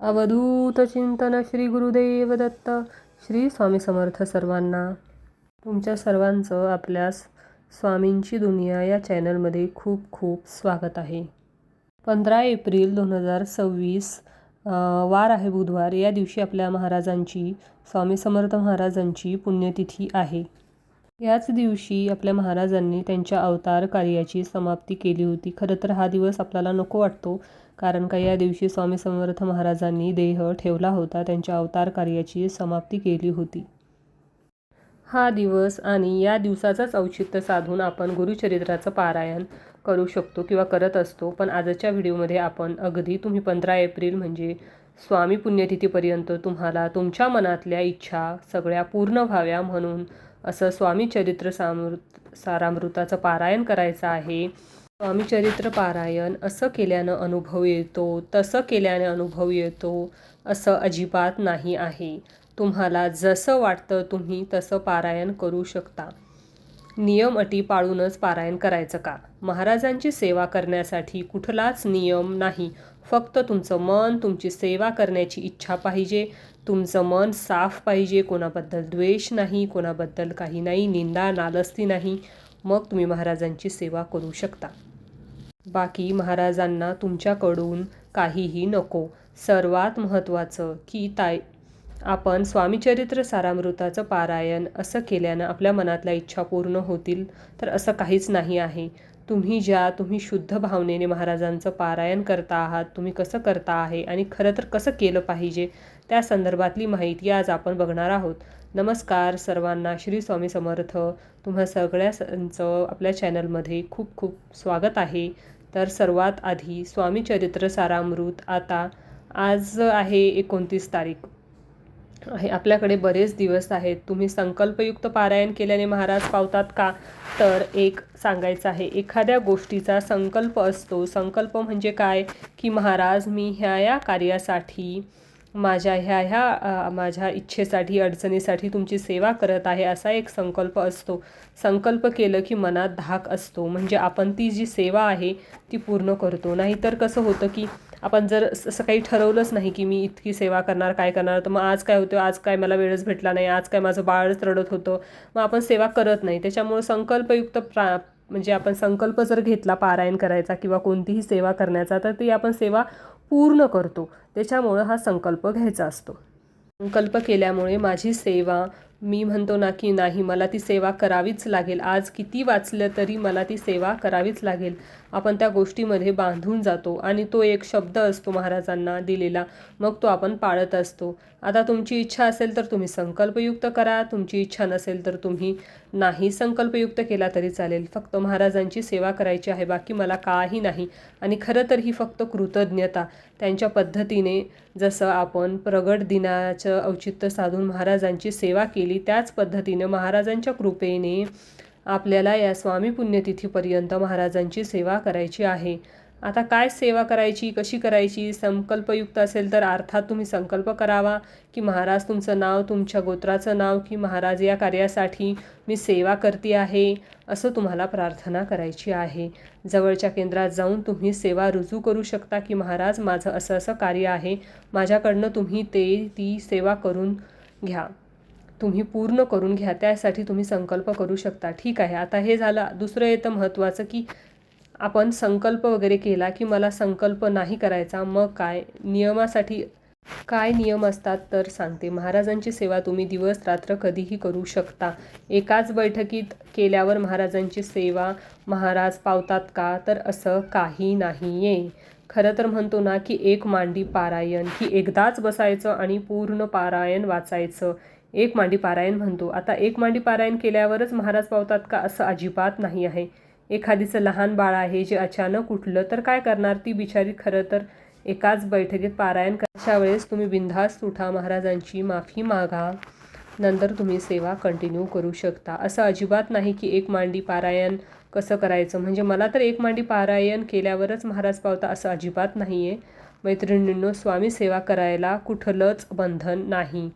अवधूत चिंतन श्री गुरुदेव दत्त. श्री स्वामी समर्थ सर्वांना. तुमच्या सर्वांचं आपल्या स्वामींची दुनिया या चॅनलमध्ये खूप खूप स्वागत आहे. 15 एप्रिल 2026 वार आहे बुधवार. या दिवशी आपल्या महाराजांची, स्वामी समर्थ महाराजांची पुण्यतिथी आहे. याच दिवशी आपल्या महाराजांनी त्यांच्या अवतार कार्याची समाप्ती केली होती. खरं तर हा दिवस आपल्याला नको वाटतो, कारण का या दिवशी स्वामी समर्थ महाराजांनी देह ठेवला होता, त्यांच्या अवतार कार्याची समाप्ती केली होती. हा दिवस आणि या दिवसाचंच औचित्य साधून आपण गुरुचरित्राचं पारायण करू शकतो किंवा करत असतो. पण आजच्या व्हिडिओमध्ये आपण अगदी तुम्ही 15 एप्रिल म्हणजे स्वामी पुण्यतिथीपर्यंत तुम्हाला तुमच्या मनातल्या इच्छा सगळ्या पूर्ण व्हाव्या म्हणून असं स्वामी चरित्र सारामृताचं पारायण करायचं आहे. स्वामी चरित्र पारायण असं केल्यानं अनुभव येतो, तसं केल्याने अनुभव येतो असं अजिबात नाही आहे. तुम्हाला जसं वाटतं तुम्ही तसं पारायण करू शकता. नियम अटी पाळूनच पारायण करायचं का? महाराजांची सेवा करण्यासाठी कुठलाच नियम नाही. फक्त तुमचं मन, तुमची सेवा करण्याची इच्छा पाहिजे. तुमचं मन साफ पाहिजे, कोणाबद्दल द्वेष नाही, कोणाबद्दल काही नाही, निंदा नालस्ती नाही. मग तुम्ही महाराजांची सेवा करू शकता. बाकी महाराजांना तुमच्याकडून काहीही नको. सर्वात महत्त्वाचं की आपण स्वामीचरित्र सारामृताचं पारायण असं केल्यानं आपल्या मनातल्या इच्छा पूर्ण होतील, तर असं काहीच नाही आहे. तुम्ही शुद्ध भावनेने महाराजांचं पारायण करता आहात, तुम्ही कसं करता आहे आणि खरं तर कसं केलं पाहिजे त्या संदर्भातली माहिती आज आपण बघणार आहोत. नमस्कार सर्वांना, श्री स्वामी समर्थ. तुम्हा सगळ्यांचं आपल्या चॅनलमध्ये खूप खूप स्वागत आहे. तर सर्वात आधी स्वामीचरित्र सारामृत आज आहे 29 तारीख आहे. आपल्याकडे बरेच दिवस आहेत. तुम्ही संकल्पयुक्त पारायण केल्याने महाराज पावतात का? तर एक सांगायचं आहे. एखाद्या गोष्टीचा संकल्प असतो. संकल्प म्हणजे काय की महाराज मी ह्या कार्यासाठी, माझ्या इच्छेसाठी, अडचणीसाठी तुमची सेवा करत आहे, असा एक संकल्प असतो. संकल्प केलं की मनात धाक असतो, म्हणजे आपण ती जी सेवा आहे ती पूर्ण करतो. नाहीतर कसं होतं की आपण जर असं काही ठरवलंच नाही की मी इतकी सेवा करणार, काय करणार, तर मग आज काय होतं, आज काय मला वेळच भेटला नाही, आज काय माझं बाळच रडत होतं, मग आपण सेवा करत नाही. त्याच्यामुळं संकल्पयुक्त म्हणजे आपण संकल्प जर घेतला पारायण करायचा किंवा कोणतीही सेवा करण्याचा, तर ती आपण सेवा पूर्ण करतो. त्याच्यामुळं हा संकल्प घ्यायचा असतो. संकल्प केल्यामुळे माझी सेवा, मी म्हणतो ना की नाही, मला ती सेवा करावीच लागेल, आज किती वाचलं तरी मला ती सेवा करावीच लागेल. आपण त्या गोष्टीमध्ये बांधून जातो आणि तो एक शब्द असतो महाराजांना दिलेला, मग तो आपण पाळत असतो. आता तुमची इच्छा असेल तर तुम्ही संकल्पयुक्त करा, तुमची इच्छा नसेल तर तुम्ही नाही संकल्पयुक्त केला तरी चालेल. फक्त महाराजांची सेवा करायची आहे, बाकी मला काही नाही. आणि खरं तर ही फक्त कृतज्ञता, त्यांच्या पद्धतीने जसं आपण प्रगट दिनाचं औचित्य साधून महाराजांची सेवा केली, त्याच पद्धतीने महाराजांच्या कृपेने आपल्याला या स्वामी पुण्यतिथीपर्यंत महाराजांची सेवा करायची आहे. आता काय सेवा करायची, कशी करायची? संकल्पयुक्त असेल तर अर्थात तुम्ही संकल्प करावा की महाराज तुमचं नाव, तुमच्या गोत्राचं नाव, की महाराज या कार्यासाठी मी सेवा करते आहे, असं तुम्हाला प्रार्थना करायची आहे. जवळच्या केंद्रात जाऊन तुम्ही सेवा रुजू करू शकता की महाराज माझं असं असं कार्य आहे, माझ्याकडनं तुम्ही ती सेवा करून घ्या, तुम्ही पूर्ण करून घ्या. त्यासाठी तुम्ही संकल्प करू शकता. ठीक आहे. आता हे झालं. दुसरं येतं महत्त्वाचं की आपण संकल्प वगैरे केला की मला संकल्प नाही करायचा, मग काय नियमासाठी काय नियम असतात तर सांगते. महाराजांची सेवा तुम्ही दिवस रात्र कधीही करू शकता. एकाच बैठकीत केल्यावर महाराजांची सेवा महाराज पावतात का? तर असं काही नाही आहे. खरं तर म्हणतो ना की एक मांडी पारायण, की एकदाच बसायचं आणि पूर्ण पारायण वाचायचं. एक मांडी पारायण म्हणतो. आता एक मांडी पारायण केल्यावरच महाराज पावतात का? असं अजिबात नाही आहे. एखादीचं लहान बाळ आहे जे अचानक उठलं तर काय करणार ती बिचारी? खरं तर एकाच बैठकीत पारायण अशा वेळेस तुम्ही बिनधास्त उठा, महाराजांची माफी मागा, नंतर तुम्ही सेवा कंटिन्यू करू शकता. असं अजिबात नाही की एक मांडी पारायण कसं करायचं, म्हणजे मला तर एक मांडी पारायण केल्यावरच महाराज पावता, असं अजिबात नाही आहे. मैत्रिणींनो, स्वामी सेवा करायला कुठलंच बंधन नाही.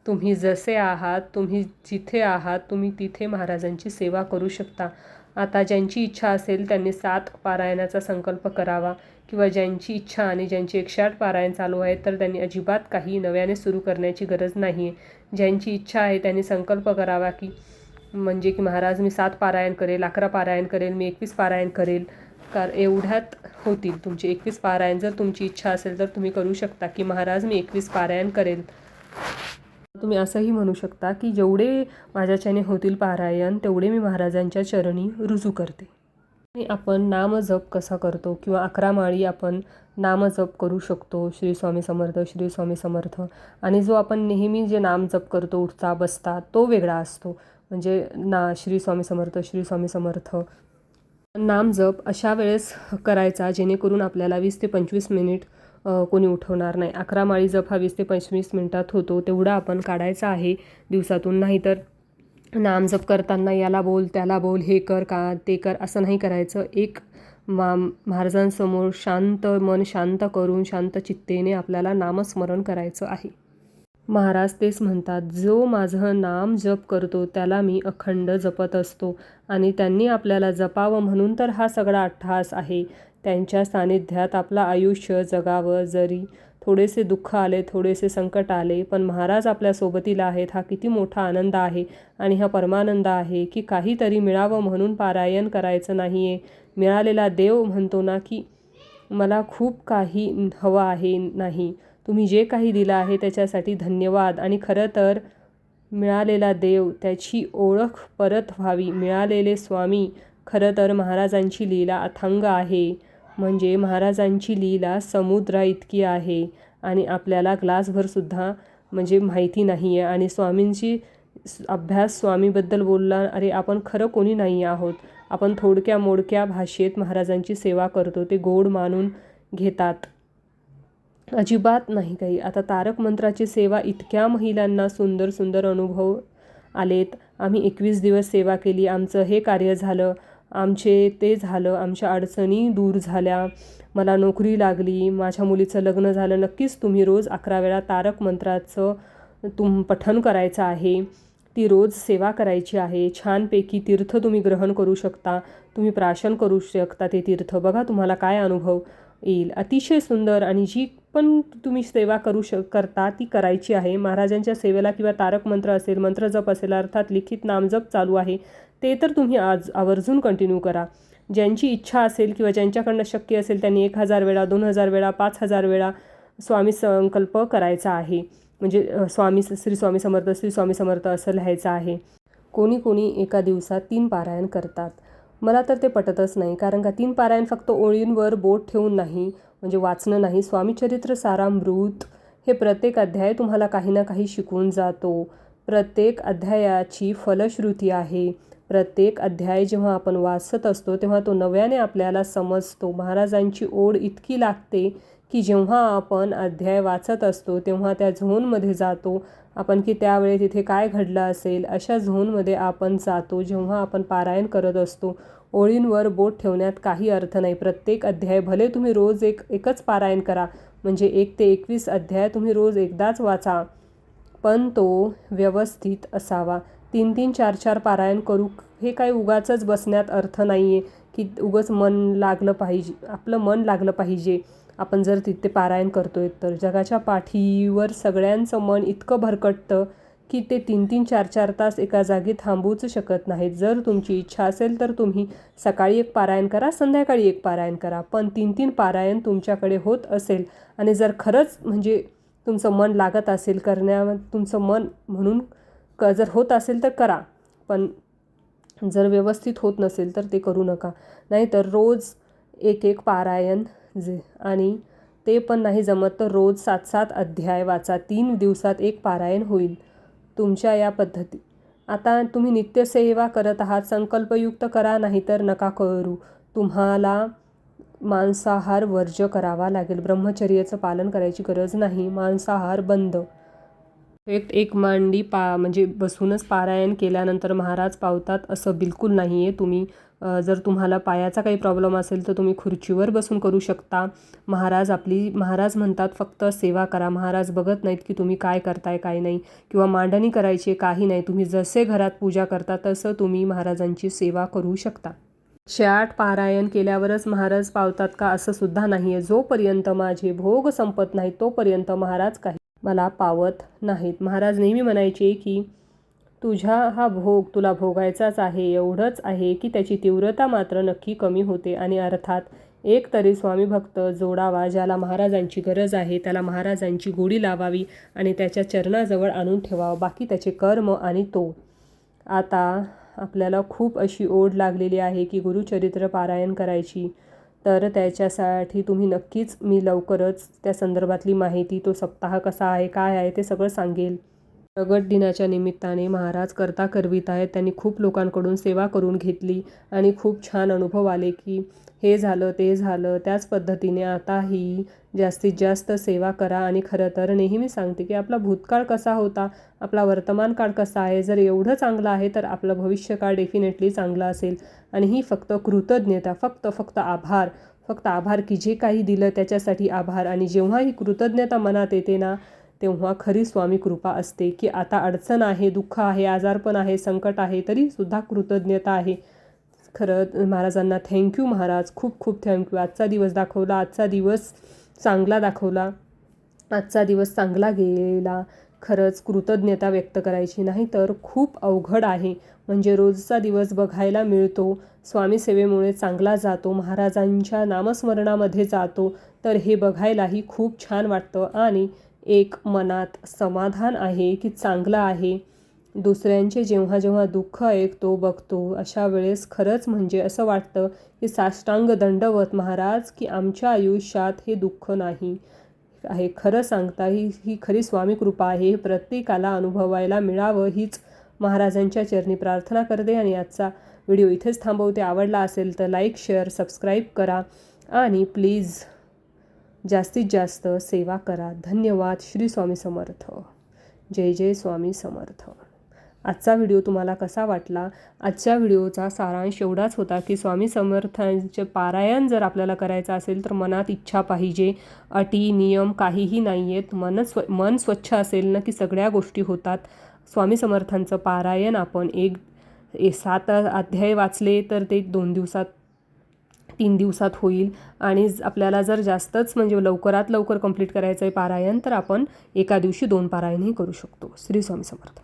तुम्ही जसे आहात, तुम्ही जिथे आहात, तुम्ही तिथे महाराजांची सेवा करू शकता. आता ज्यांची इच्छा असेल त्यांनी 7 पारायणाचा संकल्प करावा, किंवा ज्यांची इच्छा आणि ज्यांची 108 पारायण चालू आहेत तर त्यांनी अजिबात काही नव्याने सुरू करण्याची गरज नाही आहे. ज्यांची इच्छा आहे त्यांनी संकल्प करावा की म्हणजे की महाराज मी 7 पारायण करेल, 11 पारायण करेल, मी 21 पारायण करेल. एवढ्यात होतील तुमचे 21 पारायण. जर तुमची इच्छा असेल तर तुम्ही करू शकता की महाराज मी 21 पारायण करेल. तुम्ही असंही म्हणू शकता की जेवढे माझ्याच्याने होतील पारायण तेवढे मी महाराजांच्या चरणी रुजू करते. आणि आपण नामजप कसा करतो किंवा 11 माळी आपण नामजप करू शकतो. श्री स्वामी समर्थ, श्री स्वामी समर्थ. आणि जो आपण नेहमी जे नामजप करतो उठता बसता तो वेगळा असतो. म्हणजे श्री स्वामी समर्थ, श्री स्वामी समर्थ. नामजप अशा वेळेस करायचा जेणेकरून आपल्याला 20 ते 25 मिनिट कोणी उठवणार नाही. 11 माळी जप हा 20 ते 25 मिनिटात होतो, तेवढा आपण काढायचा आहे दिवसातून. नाहीतर नामजप करताना याला बोल त्याला बोल, हे कर का ते कर असं नाही करायचं. एक महाराजांसमोर शांत मन शांत करून शांत चित्तेने आपल्याला नामस्मरण करायचं आहे. महाराज तेच म्हणतात, जो माझं नाम जप करतो त्याला मी अखंड जपत असतो. आणि त्यांनी आपल्याला जपावं म्हणून तर हा सगळा अट्टहास आहे. त्यांच्या सानिध्यात आपलं आयुष्य जगावं. जरी थोडेसे दुःख आले, थोडेसे संकट आले, पण महाराज आपल्या सोबतीला आहेत. हा किती मोठा आनंद आहे. आणि हा परमानंद आहे की काहीतरी मिळावं म्हणून पारायण करायचं नाही आहे. मिळालेला देव म्हणतो ना की मला खूप काही हवं आहे. नाही, तुम्ही जे काही दिलं आहे त्याच्यासाठी धन्यवाद. आणि खरं तर मिळालेला देव त्याची ओळख परत व्हावी. मिळालेले स्वामी खरं तर महाराजांची लीला अथांग आहे. म्हणजे महाराजांची लीला समुद्रा इतकी आहे आणि आपल्याला ग्लासभरसुद्धा म्हणजे माहिती नाही आहे. आणि स्वामींची अभ्यास स्वामीबद्दल बोलला, अरे आपण खरं कोणी नाही आहोत. आपण थोडक्या मोडक्या भाषेत महाराजांची सेवा करतो, ते गोड मानून घेतात. अजिबात नाही काही. आता तारक मंत्राची सेवा इतक्या महिलांना सुंदर सुंदर अनुभव आलेत. आम्ही 21 दिवस सेवा केली, आमचं हे कार्य झालं, आमचे ते झालं, आमच्या अडचणी दूर झाल्या, मला नोकरी लागली, माझ्या मुलीचं लग्न झालं. नक्कीच तुम्ही रोज 11 वेळा तारक मंत्राचं पठण करायचं आहे. ती रोज सेवा करायची आहे. छानपैकी तीर्थ तुम्ही ग्रहण करू शकता, तुम्ही प्राशन करू शकता. ते तीर्थ बघा तुम्हाला काय अनुभव येईल. अतिशय सुंदर. आणि जी पण तुम्ही सेवा करता ती करायची आहे. महाराजांच्या सेवेला किंवा तारक मंत्र असेल, मंत्रजप असेल, अर्थात लिखित नामजप चालू आहे, ते तर तुम्ही आवर्जून कंटिन्यू करा. ज्यांची इच्छा असेल किंवा ज्यांच्याकडनं शक्य असेल त्यांनी 1000 वेळा, 2000 वेळा, 5000 वेळा स्वामी संकल्प करायचा आहे. म्हणजे श्री स्वामी समर्थ, श्री स्वामी समर्थ असं लिहायचं आहे. कोणी कोणी एका दिवसात 3 पारायण करतात. मला तर ते पटतच नाही. कारण का 3 पारायण फक्त ओळींवर बोट ठेवून नाही, म्हणजे वाचणं नाही. स्वामीचरित्र सारामृत हे प्रत्येक अध्याय तुम्हाला काही ना काही शिकवून जातो. प्रत्येक अध्यायाची फलश्रुती आहे. प्रत्येक अध्याय जेव्हा आपण वाचत असतो तेव्हा तो नव्याने आपल्याला समजतो. महाराजांची ओढ इतकी लागते की जेव्हा आपण अध्याय वाचत असतो तेव्हा त्या झोनमध्ये जातो आपण की त्यावेळी तिथे काय घडलं असेल अशा झोनमध्ये आपण जातो. जेव्हा आपण पारायण करत असतो ओळींवर बोट ठेवण्यात काही अर्थ नाही. प्रत्येक अध्याय भले तुम्ही रोज एकच पारायण करा, म्हणजे 1 ते 21 अध्याय तुम्ही रोज एकदाच वाचा, पण तो व्यवस्थित असावा. 3-3, 4-4 पारायण करू हे काही उगाचच बसण्यात अर्थ नाही आहे की उगाच मन लागलं पाहिजे, आपलं मन लागलं पाहिजे. आपण जर तिथे पारायण करतोय तर जगाच्या पाठीवर सगळ्यांचं मन इतकं भरकटतं की ते 3-3, 4-4 तास एका जागी थांबूच शकत नाहीत. जर तुमची इच्छा असेल तर तुम्ही सकाळी 1 पारायण करा, संध्याकाळी 1 पारायण करा, पण 3-3 पारायण तुमच्याकडे होत असेल आणि जर खरंच म्हणजे तुमचं मन लागत असेल तुमचं मन म्हणून जर होत असेल तर करा, पण जर व्यवस्थित होत नसेल तर ते करू नका. नाहीतर रोज 1-1 पारायण आणि ते पण नाही जमत तर रोज 7-7 अध्याय वाचा. 3 दिवसात 1 पारायण होईल तुमच्या या पद्धती. आता तुम्ही नित्यसेवा करत आहात, संकल्पयुक्त करा, नाहीतर नका करू. तुम्हाला मांसाहार वर्ज्य करावा लागेल. ब्रह्मचर्याचं पालन करायची गरज नाही. मांसाहार बंद. एक मांडी म्हणजे बसूनच पारायण केल्यानंतर महाराज पावतात असं बिलकुल नाही आहे. तुम्ही जर तुम्हाला पायाचा काही प्रॉब्लेम असेल तर तुम्ही खुर्चीवर बसून करू शकता. महाराज म्हणतात फक्त सेवा करा. महाराज बघत नाहीत की तुम्ही काय करताय काय नाही, किंवा मांडणी करायची काही नाही. तुम्ही जसे घरात पूजा करता तसं तुम्ही महाराजांची सेवा करू शकता. 8 पारायण केल्यावरच महाराज पावतात का असं सुद्धा नाही आहे. जोपर्यंत माझे भोग संपत नाहीत तोपर्यंत महाराज काही मला पावत नाहीत. महाराज नेहमी म्हणायचे की तुझा हा भोग तुला भोगायचाच आहे, एवढंच आहे की त्याची तीव्रता मात्र नक्की कमी होते. आणि अर्थात एक तरी स्वामी भक्त जोडावा, ज्याला महाराजांची गरज आहे, त्याला महाराजांची गोडी लावावी आणि त्याच्या चरणाजवळ आणून ठेवावं. बाकी त्याचे कर्म आणि तो. आता आपल्याला खूप अशी ओढ लागलेली आहे की गुरुचरित्र पारायण करायची. तर त्याच्यासाठी तुम्ही नक्कीच, मी लवकरच त्या संदर्भातली माहिती, तो सप्ताह कसा आहे, काय आहे ते सगळं सांगेल. प्रगट दिनाच्या निमित्ताने महाराज करता करवीत आहेत. त्यांनी खूप लोकांकडून सेवा करून घेतली आणि खूप छान अनुभव आले की हे झालं ते झालं. त्याच पद्धतीने आताही जास्तीत जास्त सेवा करा. आणि खरं तर नेहमी सांगते की आपला भूतकाळ कसा होता, आपला वर्तमान काळ कसा आहे, जर एवढं चांगलं आहे तर आपलं भविष्यकाळ डेफिनेटली चांगलं असेल. आणि ही फक्त कृतज्ञता, फक्त आभार की जे काही दिलं त्याच्यासाठी आभार. आणि जेव्हा ही कृतज्ञता मनात येते ना, तेव्हा खरी स्वामी कृपा असते की आता अडचण आहे, दुःख आहे, आजारपण आहे, संकट आहे, तरीसुद्धा कृतज्ञता आहे. खरं महाराजांना थँक्यू महाराज, खूप खूप थँक्यू. आजचा दिवस दाखवला, आजचा दिवस चांगला दाखवला, आजचा दिवस चांगला गेला. खरंच कृतज्ञता व्यक्त करायची, नाही तर खूप अवघड आहे. म्हणजे रोजचा दिवस बघायला मिळतो, स्वामी सेवेमुळे चांगला जातो, महाराजांच्या नामस्मरणामध्ये जातो, तर हे बघायलाही खूप छान वाटतं. आणि एक मनात समाधान आहे की चांगलं आहे. दुसऱ्यांचे जेव्हा जेव्हा दुःख ऐकतो, बघतो, अशा वेळेस खरंच म्हणजे असं वाटतं की साष्टांग दंडवत महाराज, की आमच्या आयुष्यात हे दुःख नाही आहे. खरं सांगता ही खरी स्वामी कृपा आहे. हे प्रत्येकाला अनुभवायला मिळावं हीच महाराजांच्या चरणी प्रार्थना करते. आणि आजचा व्हिडिओ इथेच थांबवते. आवडला असेल तर लाईक, शेअर, सबस्क्राईब करा आणि प्लीज जास्तीत जास्त सेवा करा. धन्यवाद. श्री स्वामी समर्थ. जय जय स्वामी समर्थ. आजचा व्हिडिओ तुम्हाला कसा वाटला? आजच्या व्हिडिओचा सारांश एवढाच होता की स्वामी समर्थांचे पारायण जर आपल्याला करायचं असेल तर मनात इच्छा पाहिजे. अटी नियम काहीही नाही आहेत. मन स्वच्छ असेल ना की सगळ्या गोष्टी होतात. स्वामी समर्थांचं पारायण आपण 7 अध्याय वाचले तर ते 2 दिवसात 3 दिवसात होईल. आणि आपल्याला जर जास्तच म्हणजे लवकरात लवकर कंप्लीट करायचं आहे पारायण, तर आपण एका दिवशी 2 पारायणही करू शकतो. श्री स्वामी समर्थ.